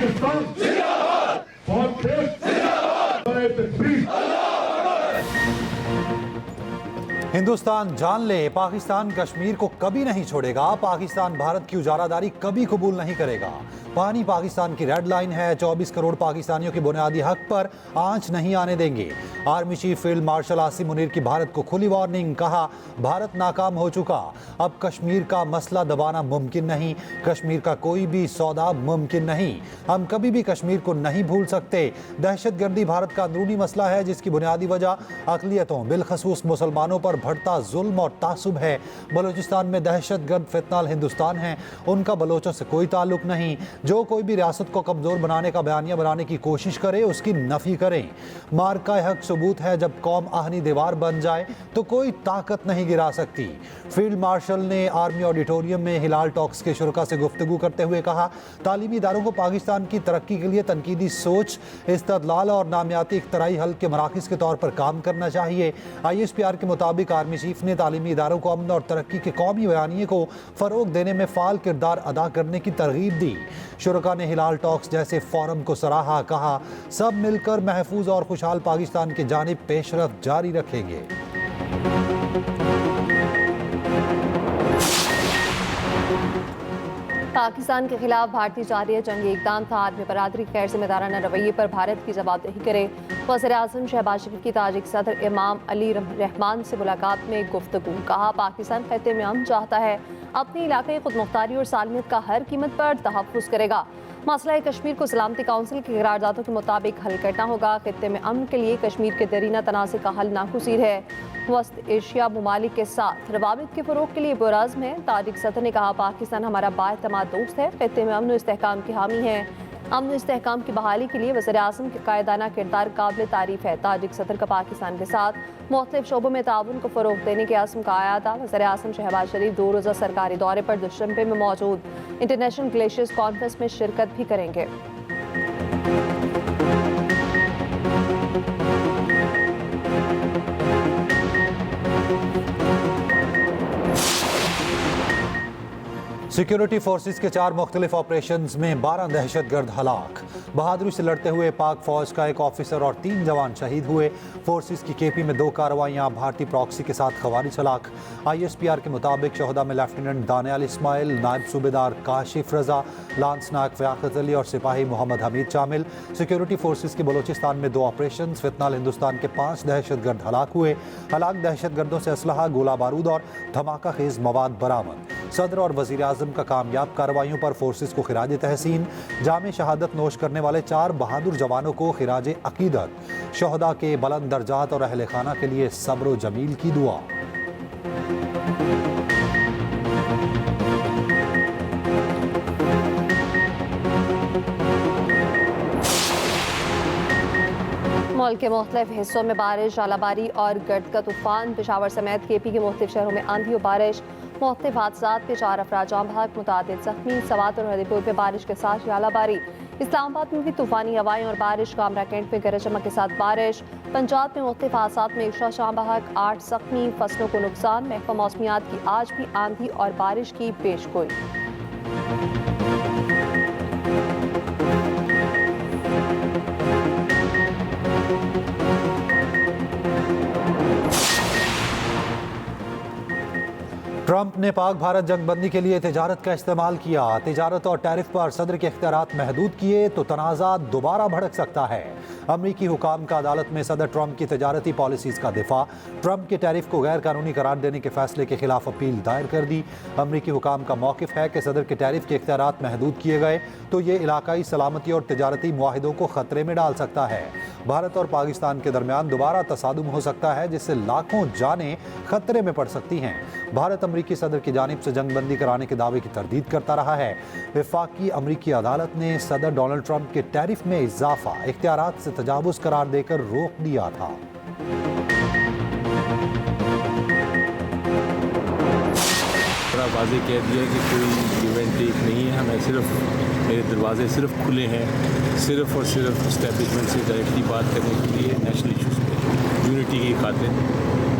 पाकिस्तान जिंदाबाद, हिंदुस्तान जान ले, पाकिस्तान कश्मीर को कभी नहीं छोड़ेगा। पाकिस्तान भारत की उजारादारी कभी कबूल नहीं करेगा। पानी पाकिस्तान की रेड लाइन है। 24 करोड़ पाकिस्तानियों के बुनियादी हक पर आंच नहीं आने देंगे। Army chief field marshal Asim Munir की भारत को खुली वार्निंग, कहा भारत नाकाम हो चुका, अब कश्मीर का मसला दबाना मुमकिन नहीं, कश्मीर का कोई भी सौदा मुमकिन नहीं, हम कभी भी कश्मीर को नहीं भूल सकते। दहशतगर्दी भारत का अंदरूनी मसला है जिसकी बुनियादी वजह अक़लियतों बिलखसूस मुसलमानों पर बढ़ता जुल्म और तासुब है। बलूचिस्तान में दहशतगर्द फितनाल हिंदुस्तान है, उनका बलोचों से कोई ताल्लुक नहीं। जो कोई भी रियासत को कमजोर बनाने का बयानिया बनाने की कोशिश करे उसकी नफी करें। मार्का हक सबूत है, जब कौम आहनी दीवार बन जाए तो कोई ताकत नहीं गिरा सकती। फील्ड मार्शल ने आर्मी ऑडिटोरियम में हिलाल टॉक्स के शुरका से गुफ्तगू करते हुए कहा, तालीमी इदारों को पाकिस्तान की तरक्की के लिए तनकीदी सोच, इस्तदलाल और नामियाती इख्तराई हल के मराकज़ के तौर पर काम करना चाहिए। ISPR के मुताबिक आर्मी चीफ ने तालीमी इदारों को अमन और तरक्की के कौमी बयानिए को फ़रोग देने में फ़ाल किरदार अदा करने की तरगीब दी। शुरका ने हिलाल टॉक्स जैसे फोरम को सराहा, कहा सब मिलकर महफूज और खुशहाल पाकिस्तान की जानिब पेशरफ्त जारी रखेंगे। पाकिस्तान के खिलाफ भारतीय जारी जंगी इक़दाम था, आदमी बरादरी गैर जिम्मेदाराना रवैये पर भारत की जवाबदेही करे। वज़ीर-ए-आज़म शहबाज शरीफ की ताजिक सदर इमाम अली रहमान से मुलाकात में गुफ्तगू, कहा पाकिस्तान खत्ते में अमन चाहता है, अपनी इलाक़ाई खुदमुख्तारी और सालमियत का हर कीमत पर तहफ़्फ़ुज़ करेगा। मसला कश्मीर को सलामती काउंसिल के करारदादों के मुताबिक हल करना होगा। खित्ते में अमन के लिए कश्मीर के दरीना तनाज़े का हल नागुज़ीर है। वस्त एशिया ममालिक के साथ रवाबित के फ़रोग़ के लिए पुरअज़्म है। ताजिक सदर ने कहा पाकिस्तान हमारा बाएतमाद दोस्त है, खित्ते में अमन और इस्तेहकाम की हामी है। अमन और इस्तेहकाम की बहाली के लिए वज़ीर-ए-आज़म के कायदाना किरदार काबिल तारीफ़ है। ताजिक सदर का पाकिस्तान के साथ मुख्तलिफ शोबों में ताउन को फ़रोग़ देने के अज़्म का आया था। वज़ीर-ए-आज़म शहबाज शरीफ 2 रोज़ा सरकारी दौरे पर दुशंबे में मौजूद इंटरनेशनल ग्लेशियर्स कॉन्फ्रेंस में शिरकत भी करेंगे। सिक्योरिटी फोर्सेस के 4 मुख्तलिफ ऑपरेशंस में 12 दहशतगर्द हलाक। बहादुरी से लड़ते हुए पाक फौज का एक ऑफिसर और 3 जवान शहीद हुए। फोर्सेस की KP में 2 कार्रवाइयाँ, भारतीय प्रॉक्सी के साथ खवारिज हलाक। ISPR के मुताबिक शहदा में लेफ्टिनेंट दानियाल इस्माइल, नायब सूबेदार काशिफ रजा, लांस नायक फ़याक़त अली और सिपाही मोहम्मद हमीद शामिल। सिक्योरिटी फोर्सेस के बलूचिस्तान में 2 ऑपरेशन, फितनाल हिंदुस्तान के 5 दहशतगर्द हलाक हुए। हलाक दहशतगर्दों से असलहा, गोला बारूद और धमाका खेज मवाद बरामद। सदर और वज़ीर-ए-आज़म का कामयाब कार्रवाइयों पर फोर्सेस को खिराज तहसीन। जामे शहादत नोश करने वाले 4 बहादुर जवानों को खिराज अकीदत। शहदा के बुलंद दर्जात और अहले खाना के लिए सब्र व जमील की दुआ। मुल्क के मुख्तलिफ हिस्सों में बारिश, आलाबारी और गर्द का तूफान। पेशावर समेत KP के मुख्तलिफ शहरों में आंधी और बारिश। मुख्तलिफ हादसात में 4 अफराद जाँ बहक, मुतादिद ज़ख्मी। सवात और हदीपुर में बारिश के साथ आलाबारी। इस्लामाबाद में भी तूफानी हवाएं और बारिश। कामरा कैंट में गरज चमक के साथ बारिश। पंजाब में मुख्तलिफ हादसात में 1 जाँ बहक, 8 ज़ख्मी। फसलों को नुकसान। महकमा मौसमियात की आज भी आंधी और बारिश की पेशगोई। ट्रंप ने पाक भारत जंगबंदी के लिए तिजारत का इस्तेमाल किया। तिजारत और टैरिफ पर सदर के इख्तियारात महदूद किए तो तनाज़ा दोबारा भड़क सकता है। अमरीकी हुकाम का अदालत में सदर ट्रंप की तिजारती पॉलिसीज़ का दिफा। ट्रंप के टैरिफ को गैर कानूनी करार देने के फैसले के खिलाफ अपील दायर कर दी। अमरीकी हुकाम का मौक़िफ़ है कि सदर के टैरिफ के इख्तियारात महदूद किए गए तो ये इलाकाई सलामती और तिजारती मुआहिदों को ख़तरे में डाल सकता है। भारत और पाकिस्तान के दरमियान दोबारा तसादुम हो सकता है जिससे लाखों जानें खतरे में पड़ सकती हैं। भारत अमरीकी सदर की जानिब से जंगबंदी कराने के दावे की तरदीद करता रहा है। वफाकी अमरीकी अदालत ने सदर डोनाल्ड ट्रंप के टैरिफ में इजाफा इख्तियारात से तजावुज़ करार देकर रोक दिया था। बड़ा वाज़ेह कह दिया कि कोई गिव एंड टेक नहीं है, हमें सिर्फ मेरे दरवाजे सिर्फ खुले हैं, सिर्फ और सिर्फ इस्टेब्लिशमेंट से डायरेक्टली बात करने के लिए, नेशनल इशूज़ पे, यूनिटी की खातिर,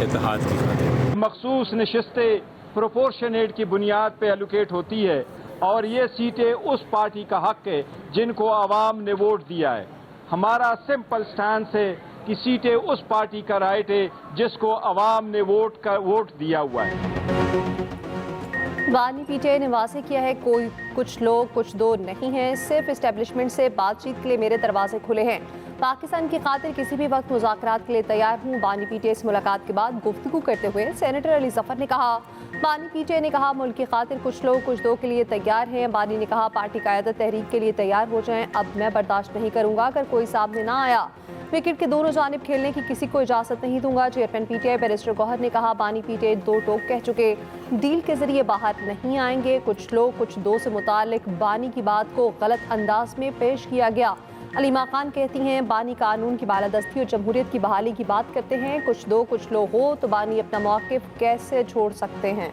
इत्तेहाद की खातिर। मखसूस नशिस्तें प्रोपोर्शनेट की बुनियाद पर एलोकेट होती है और ये सीटें उस पार्टी का हक है जिनको आवाम ने वोट दिया है। हमारा सिंपल स्टैंड है कि सीटें उस पार्टी का राइट है जिसको आवाम ने वोट दिया हुआ है। बानी पीटीआई ने वाजे किया है, कोई कुछ लोग कुछ दो नहीं हैं, सिर्फ इस्टेब्लिशमेंट से बातचीत के लिए मेरे दरवाजे खुले हैं। पाकिस्तान की खातिर किसी भी वक्त मुज़ाकरात के लिए तैयार हूँ। बानी पीटीआई से मुलाकात के बाद गुफ्तगू करते हुए सेनेटर अली जफर ने कहा, बानी पीटीआई ने कहा मुल्क की खातिर कुछ लोग कुछ दो के लिए तैयार हैं। बानी ने कहा पार्टी क़यादत तहरीक के लिए तैयार हो जाएं। अब मैं बर्दाश्त नहीं करूँगा अगर कोई सामने ना आया। विकेट के दोनों जानिब खेलने की किसी को इजाज़त नहीं दूंगा। चेयरमैन पीटीआई बैरिस्टर गौहर ने कहा बानी पीटीआई दो टोक कह चुके, डील के जरिए बाहर नहीं आएंगे। कुछ लोग कुछ दो से मुतालिक बानी की बात को गलत अंदाज में पेश किया गया। अलीमा खान कहती हैं बानी कानून की बालादस्ती और जमहूरियत की बहाली की बात करते हैं। कुछ दो कुछ लोग हो तो बानी अपना मौक़िफ़ कैसे छोड़ सकते हैं।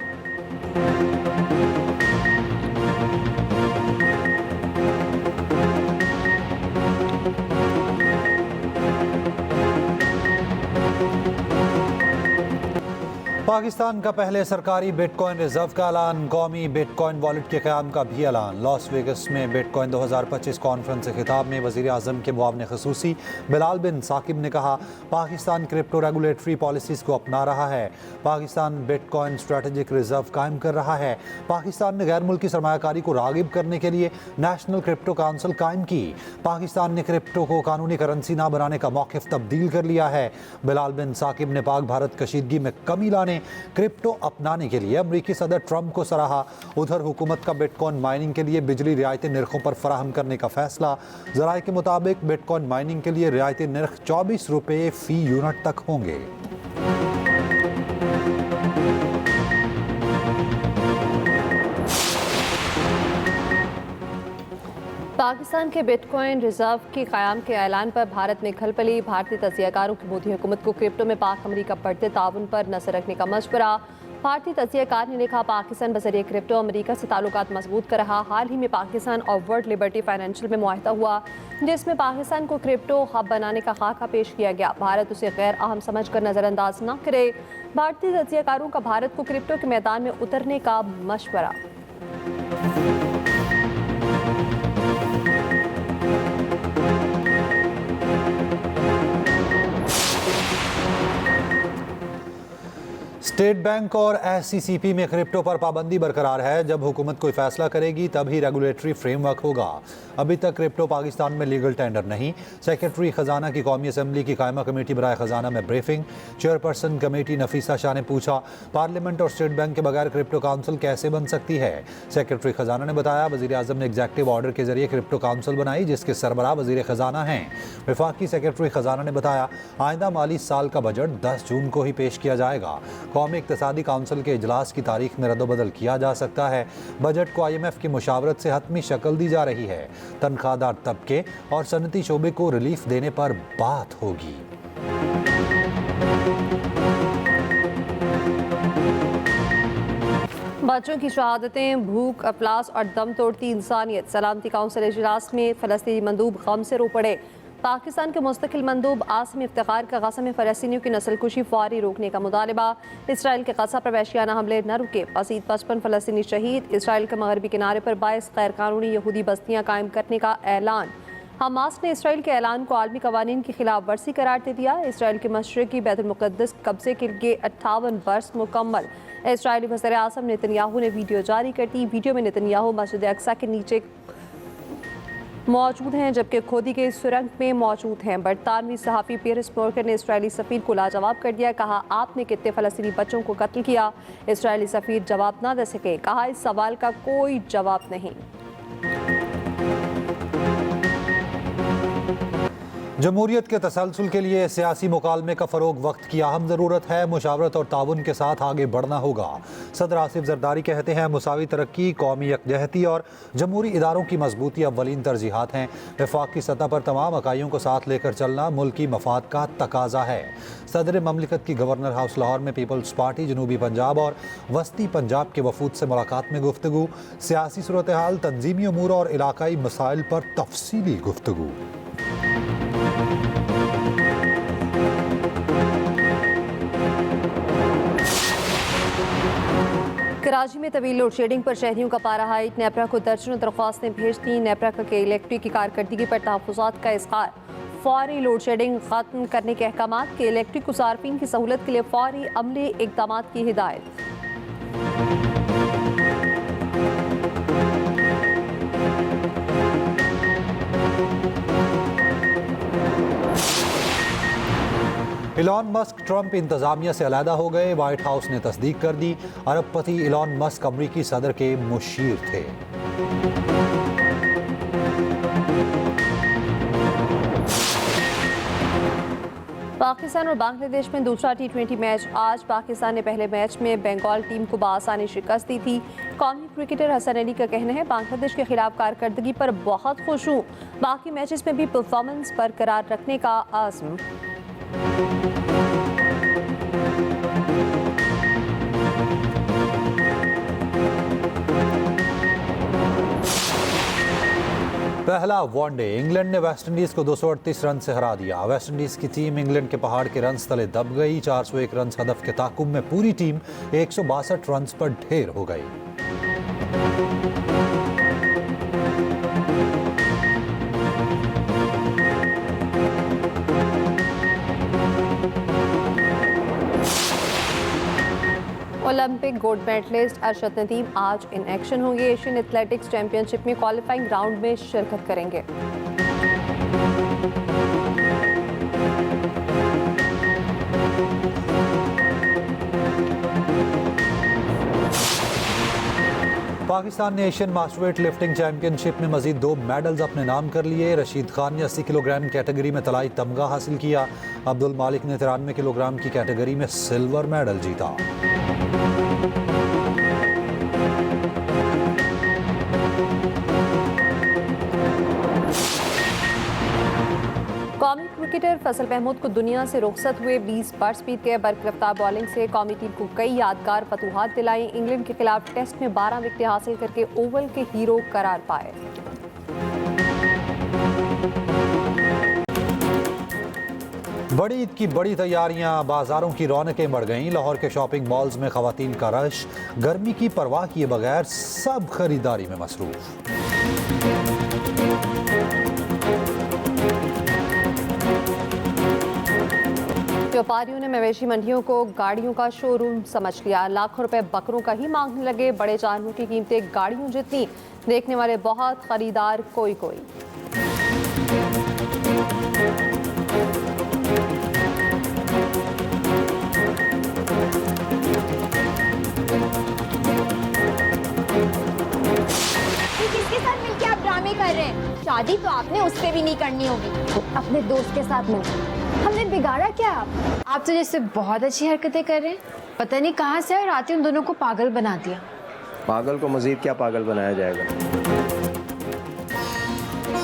पाकिस्तान का पहले सरकारी बिटकॉइन रिजर्व का ऐलान, कौमी बिटकॉइन वॉलेट के क़याम का भी ऐलान। लॉस वेगस में बिटकॉइन 2025 कॉन्फ्रेंस से खिताब में वज़ीर आज़म के मुआविन ख़ुसूसी बिलाल बिन साकिब ने कहा पाकिस्तान क्रिप्टो रेगुलेटरी पॉलिसीज़ को अपना रहा है। पाकिस्तान बिटकॉइन स्ट्रेटेजिक रिजर्व कायम कर रहा है। पाकिस्तान ने गैर मुल्की सरमायाकारी को रागिब करने के लिए नेशनल क्रिप्टो काउंसिल कायम की। पाकिस्तान ने क्रिप्टो को कानूनी करेंसी ना बनाने का मौक़िफ़ तब्दील कर लिया है। बिलाल बिन साकिब ने पाक भारत कशीदगी में कमी लाने क्रिप्टो अपनाने के लिए अमरीकी सदर ट्रंप को सराहा। उधर हुकूमत का बिटकॉइन माइनिंग के लिए बिजली रियायती निर्खों पर फराहम करने का फैसला। ज़राए के मुताबिक बिटकॉइन माइनिंग के लिए रियायती निर्ख 24 रुपये फ़ी यूनिट तक होंगे। पाकिस्तान के बिटकॉइन रिजर्व के क़याम के ऐलान पर भारत में खलबली। भारतीय तजियाकारों की मोदी हुकूमत को क्रिप्टो में पाक अमरीका बढ़ते ताउन पर नजर रखने का मशवरा। भारतीय तजियाकार ने लिखा पाकिस्तान बज़रिए क्रिप्टो अमरीका से ताल्लुकात मजबूत कर रहा। हाल ही में पाकिस्तान और वर्ल्ड लिबर्टी फाइनेंशियल में मुआहिदा हुआ जिसमें पाकिस्तान को क्रिप्टो हब बनाने का खाका पेश किया गया। भारत उसे गैर अहम समझ कर नज़रअंदाज न करे। भारतीय तजियाकारों का भारत को क्रिप्टो के मैदान में उतरने का मशवरा। स्टेट बैंक और SCCP में क्रिप्टो पर पाबंदी बरकरार है। जब हुकूमत कोई फैसला करेगी तभी रेगुलेटरी फ्रेमवर्क होगा। अभी तक क्रिप्टो पाकिस्तान में लीगल टेंडर नहीं। सेक्रेटरी खजाना की कौमी असम्बली की कायमा कमेटी बराए खजाना में briefing. Chairperson committee Nafisa Shah ने पूछा पार्लियामेंट और स्टेट बैंक के बगैर क्रिप्टो काउंसिल कैसे बन सकती है। सेक्रेटरी खजाना ने बताया वज़ीर आज़म ने एग्जेक्टिव ऑर्डर के जरिए क्रिप्टो काउंसिल बनाई जिसके सरबराह वज़ीर खजाना हैं। वफाकी सेक्रेटरी खजाना ने बताया आइंदा माली साल का बजट 10 जून को ही पेश किया जाएगा। कौमी इक़्तिसादी काउंसिल के इजलास की तारीख में रद्दबदल किया जा सकता है। बजट को IMF की मुशावरत से हतमी शक्ल दी जा रही है। तनख्वाहदार तबके और सनती शोबे को रिलीफ देने पर बात होगी। बच्चों की शहादतें भूख, अफलास और दम तोड़ती इंसानियत। सलामती काउंसिल इजलास में फ़लस्तीनी मंदूब गम से रो पड़े। पाकिस्तान के मुस्तकिल मंदूब आसिम इफ्तिखार का गज़ा में फ़लस्तीनियों की नस्लकुशी फौरी रोकने का मुतालबा। इसराइल के गज़ा पर वहशियाना हमले न रुके। मज़ीद 55 फ़लस्तीनी शहीद। इसराइल के मगरबी किनारे पर 22 गैरकानूनी यहूदी बस्तियाँ कायम करने का ऐलान। हमास ने इसराइल के ऐलान को आलमी कवानीन की खिलाफ वर्जी करार दे दिया। इसराइल के मशरिकी बैतुल मुक़द्दस कब्जे के लिए 58 बरस मुकम्मल। इसराइली वज़ीर आज़म नेतन्याहू ने वीडियो जारी कर दी। वीडियो में नेतन्याहू मस्जिद अक्सा के नीचे मौजूद हैं जबकि खोदी गई सुरंग में मौजूद हैं। बरतानवी सहाफ़ी पियर्स मोर्गन ने इसराइली सफ़ीर को लाजवाब कर दिया। कहा आपने कितने फ़लस्तीनी बच्चों को कत्ल किया। इसराइली सफ़ीर जवाब ना दे सके। कहा इस सवाल का कोई जवाब नहीं। जमहूरियत के तसलसल के लिए सियासी मुकालमे का फ़रोग वक्त की अहम ज़रूरत है। मुशावरत और ताउन के साथ आगे बढ़ना होगा। सदर आसिफ जरदारी कहते हैं मुसावी तरक्की, कौमी यकजहती और जमहूरी इदारों की मजबूती अव्वलीन तरजीहात हैं। वफाक की सतह पर तमाम अकाइयों को साथ लेकर चलना मुल्की मफाद का तकाजा है। सदर ममलिकत की गवर्नर हाउस लाहौर में पीपल्स पार्टी जनूबी पंजाब और वस्ती पंजाब के वफूद से मुलाकात में गुफ्तगू। सियासी सूरत हाल, तंजीमी अमूर और इलाकाई मसाइल पर तफसीली गुफ्तगू। कराची में तवील लोड शेडिंग पर शहरियों का पारा हाई। नेपरा को दर्जनों दरख्वास्तें भेज दी। नेपरा के इलेक्ट्रिक की कारकर्दगी पर तहफ़्फ़ुज़ात का इज़हार। फौरी लोड शेडिंग खत्म करने के अहकाम के इलेक्ट्रिक मुसाफिरीन की सहूलत के लिए फौरी अमली इक़दाम की हिदायत। इलॉन मस्क ट्रंप इंतजामिया से अलहदा हो गए। व्हाइट हाउस ने तस्दीक कर दी। अरबपति इलॉन मस्क अमरीकी सदर के मुशीर थे। पाकिस्तान और बांग्लादेश में दूसरा T20 मैच आज। पाकिस्तान ने पहले मैच में बंगाल टीम को बआसानी शिकस्त दी थी। कौमी क्रिकेटर हसन अली का कहना है, बांग्लादेश के खिलाफ कारकर्दगी पर बहुत खुश हूँ। बाकी मैचेस में भी परफॉर्मेंस बरकरार रखने का आज़म। पहला वनडे इंग्लैंड ने वेस्टइंडीज को 238 रन से हरा दिया। वेस्टइंडीज की टीम इंग्लैंड के पहाड़ के रन तले दब गई। 401 रन हदफ के ताकुब में पूरी टीम 162 रन पर ढेर हो गई। Olympic gold medallist Arshad Nadeem आज इन एक्शन होंगे। एशियन एथलेटिक्स चैंपियनशिप में क्वालिफाइंग राउंड में शिरकत करेंगे। पाकिस्तान ने एशियन मास्टरवेट लिफ्टिंग चैंपियनशिप में मजीद 2 मेडल्स अपने नाम कर लिए। रशीद खान ने 80 किलोग्राम कैटेगरी में तलाई तमगा हासिल किया। अब्दुल मालिक ने 93 किलोग्राम की कैटेगरी में सिल्वर मेडल जीता। कौमी क्रिकेटर फैसल महमूद को दुनिया से रुखसत हुए 20 बरस बीत गए। बरकरफ्तार बॉलिंग से कौमी टीम को कई यादगार फतूहात दिलाई। इंग्लैंड के खिलाफ टेस्ट में 12 विकेटें हासिल करके ओवल के हीरो करार पाए। बड़ी ईद की बड़ी तैयारियां, बाजारों की रौनकें बढ़ गईं। लाहौर के शॉपिंग मॉल्स में खवातीन का रश। गर्मी की परवाह किए बगैर सब खरीदारी में मसरूफ। व्यापारियों ने मवेशी मंडियों को गाड़ियों का शोरूम समझ लिया। लाखों रुपए बकरों का ही मांगने लगे। बड़े जानवरों की कीमतें गाड़ियों जितनी। देखने वाले बहुत, खरीदार कोई कोई। किसके साथ मिलके आप ड्रामे कर रहे हैं? शादी तो आपने उससे भी नहीं करनी होगी, अपने दोस्त के साथ मिलकर। हमने बिगाड़ा क्या? आप तो जैसे बहुत अच्छी हरकतें कर रहे हैं, पता नहीं कहाँ से और आते उन दोनों को पागल बना दिया। पागल को मजीद क्या पागल बनाया जाएगा?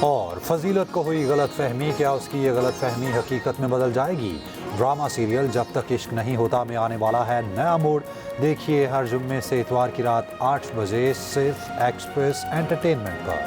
और फजीलत को हुई गलत फहमी, क्या उसकी ये गलत फहमी हकीकत में बदल जाएगी? ड्रामा सीरियल जब तक इश्क नहीं होता में आने वाला है नया मोड़। देखिए हर जुम्मे से इतवार की रात 8 बजे सिर्फ एक्सप्रेस एंटरटेनमेंट पर।